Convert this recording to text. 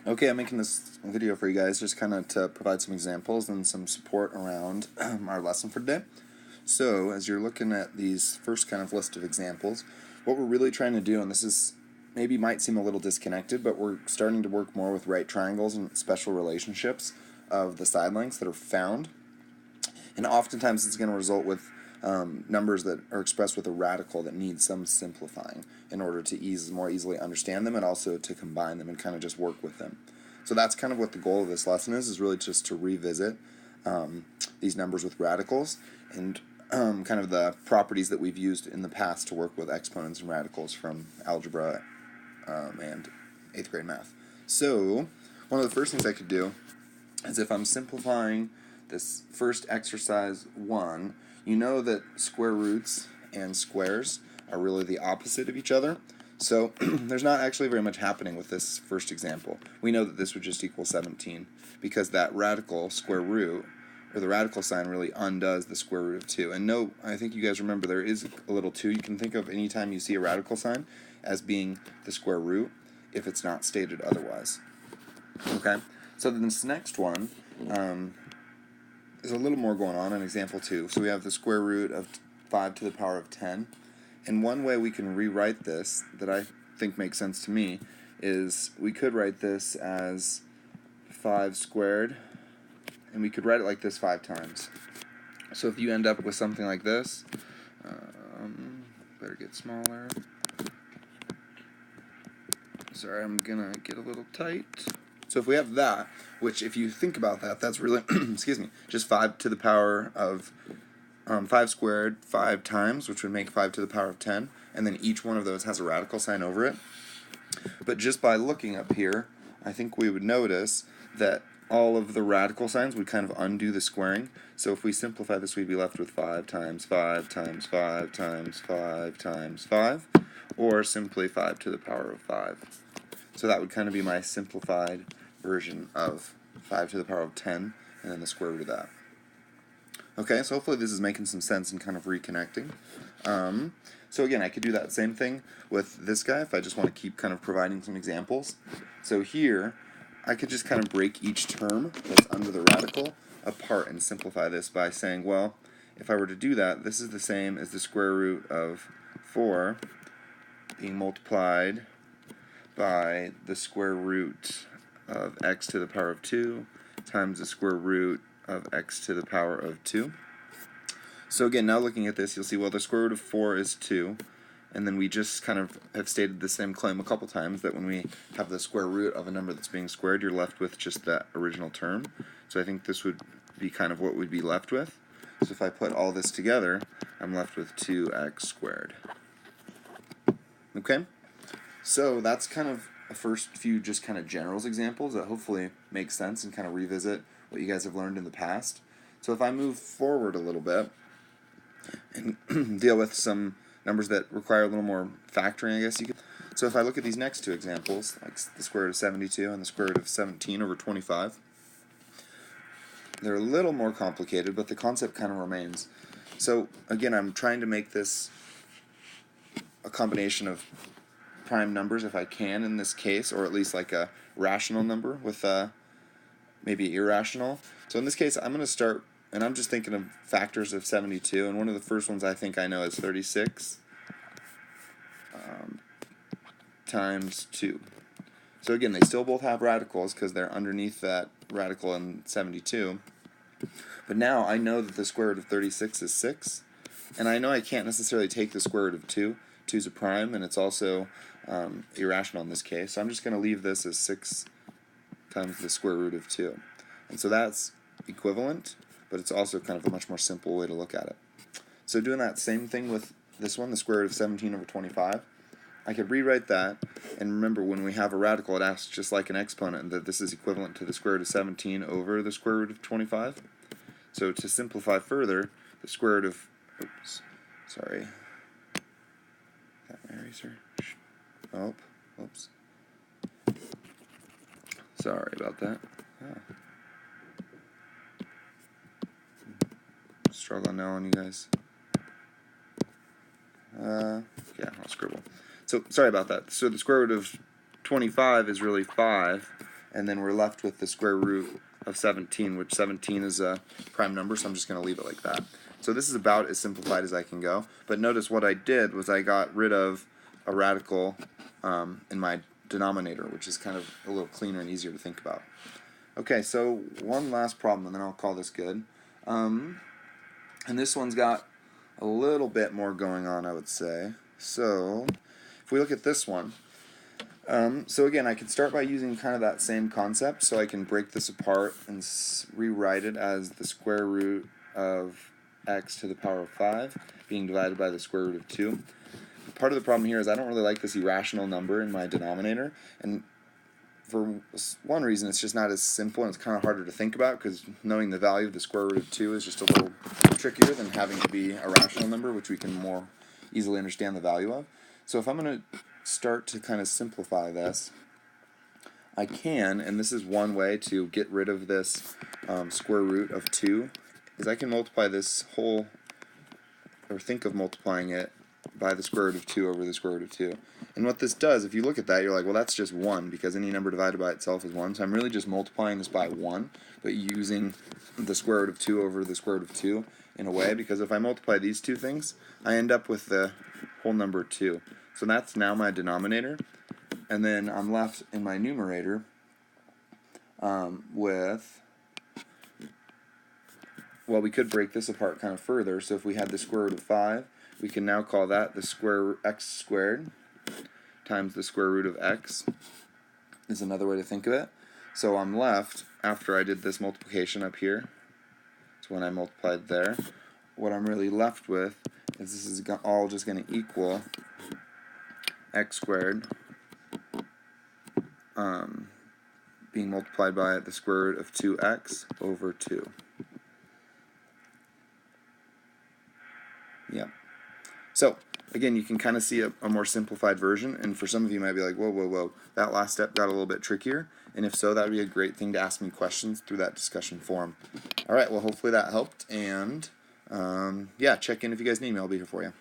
Okay, I'm making this video for you guys just kind of to provide some examples and some support around our lesson for today. So, as you're looking at these first kind of list of examples, what we're really trying to do, and this is maybe might seem a little disconnected, but we're starting to work more with right triangles and special relationships of the side lengths that are found. And oftentimes it's going to result with numbers that are expressed with a radical that needs some simplifying in order to more easily understand them and also to combine them and kind of just work with them. So that's kind of what the goal of this lesson is really just to revisit these numbers with radicals and kind of the properties that we've used in the past to work with exponents and radicals from algebra and 8th grade math. So one of the first things I could do is if I'm simplifying this first exercise 1, you know that square roots and squares are really the opposite of each other. So there's not actually very much happening with this first example. We know that this would just equal 17 because that radical square root, or the radical sign, really undoes the square root of 2. And no, I think you guys remember there is a little 2. You can think of any time you see a radical sign as being the square root if it's not stated otherwise. Okay, so then this next one is a little more going on in example 2. So we have the square root of 5 to the power of 10. And one way we can rewrite this that I think makes sense to me is we could write this as 5 squared, and we could write it like this 5 times. So if you end up with something like this, better get smaller. Sorry, I'm gonna get a little tight. So if we have that, which if you think about that, that's really, excuse me, just 5 to the power of 5 squared 5 times, which would make 5 to the power of 10, and then each one of those has a radical sign over it. But just by looking up here, I think we would notice that all of the radical signs would kind of undo the squaring. So if we simplify this, we'd be left with 5 times 5 times 5 times 5 times 5, or simply 5 to the power of 5. So that would kind of be my simplified version of 5 to the power of 10, and then the square root of that. Okay, so hopefully this is making some sense and kind of reconnecting. So again, I could do that same thing with this guy if I just want to keep kind of providing some examples. So here, I could just kind of break each term that's under the radical apart and simplify this by saying, well, if I were to do that, this is the same as the square root of 4 being multiplied by the square root of x to the power of 2 times the square root of x to the power of 2. So again, now looking at this, you'll see, well, the square root of 4 is 2, and then we just kind of have stated the same claim a couple times, that when we have the square root of a number that's being squared, you're left with just that original term. So I think this would be kind of what we'd be left with. So if I put all this together, I'm left with 2x squared. Okay? So that's kind of a first few just kind of generals examples that hopefully make sense and kind of revisit what you guys have learned in the past. So if I move forward a little bit and deal with some numbers that require a little more factoring, I guess you could. So if I look at these next two examples, like the square root of 72 and the square root of 17 over 25, they're a little more complicated, but the concept kind of remains. So again, I'm trying to make this a combination of prime numbers if I can in this case, or at least like a rational number with maybe irrational. So in this case, I'm going to start, and I'm just thinking of factors of 72, and one of the first ones I think I know is 36 times 2. So again, they still both have radicals because they're underneath that radical in 72. But now I know that the square root of 36 is 6, and I know I can't necessarily take the square root of 2. 2 is a prime, and it's also irrational in this case. So I'm just going to leave this as 6 times the square root of 2. And so that's equivalent, but it's also kind of a much more simple way to look at it. So doing that same thing with this one, the square root of 17 over 25, I could rewrite that, and remember when we have a radical it acts just like an exponent, and that this is equivalent to the square root of 17 over the square root of 25. So to simplify further, the square root of, sorry, that my eraser? Oh, oops. Sorry about that. Struggling now on you guys. Yeah, I'll scribble. So sorry about that. So the square root of 25 is really 5, and then we're left with the square root of 17, which 17 is a prime number, so I'm just going to leave it like that. So this is about as simplified as I can go, but notice what I did was I got rid of a radical in my denominator, which is kind of a little cleaner and easier to think about. Okay, so one last problem, and then I'll call this good. And this one's got a little bit more going on, I would say. So if we look at this one, so again, I can start by using kind of that same concept, so I can break this apart and rewrite it as the square root of x to the power of 5 being divided by the square root of 2. Part of the problem here is I don't really like this irrational number in my denominator, and for one reason it's just not as simple and it's kind of harder to think about, because knowing the value of the square root of 2 is just a little trickier than having to be a rational number, which we can more easily understand the value of. So if I'm going to start to kind of simplify this, I can, and this is one way to get rid of this square root of 2, is I can multiply this whole, or think of multiplying it by the square root of 2 over the square root of 2. And what this does, if you look at that, you're like, well, that's just 1, because any number divided by itself is 1. So I'm really just multiplying this by 1, but using the square root of 2 over the square root of 2 in a way, because if I multiply these two things, I end up with the whole number 2. So that's now my denominator. And then I'm left in my numerator with, well, we could break this apart kind of further. So if we had the square root of 5, we can now call that the square x squared times the square root of x is another way to think of it. So I'm left, after I did this multiplication up here, so when I multiplied there, what I'm really left with is this is all just going to equal x squared being multiplied by the square root of 2x over 2. Yeah. So, again, you can kind of see a more simplified version, and for some of you might be like, whoa, whoa, whoa, that last step got a little bit trickier, and if so, that would be a great thing to ask me questions through that discussion forum. All right, well, hopefully that helped, and yeah, check in if you guys need me. I'll be here for you.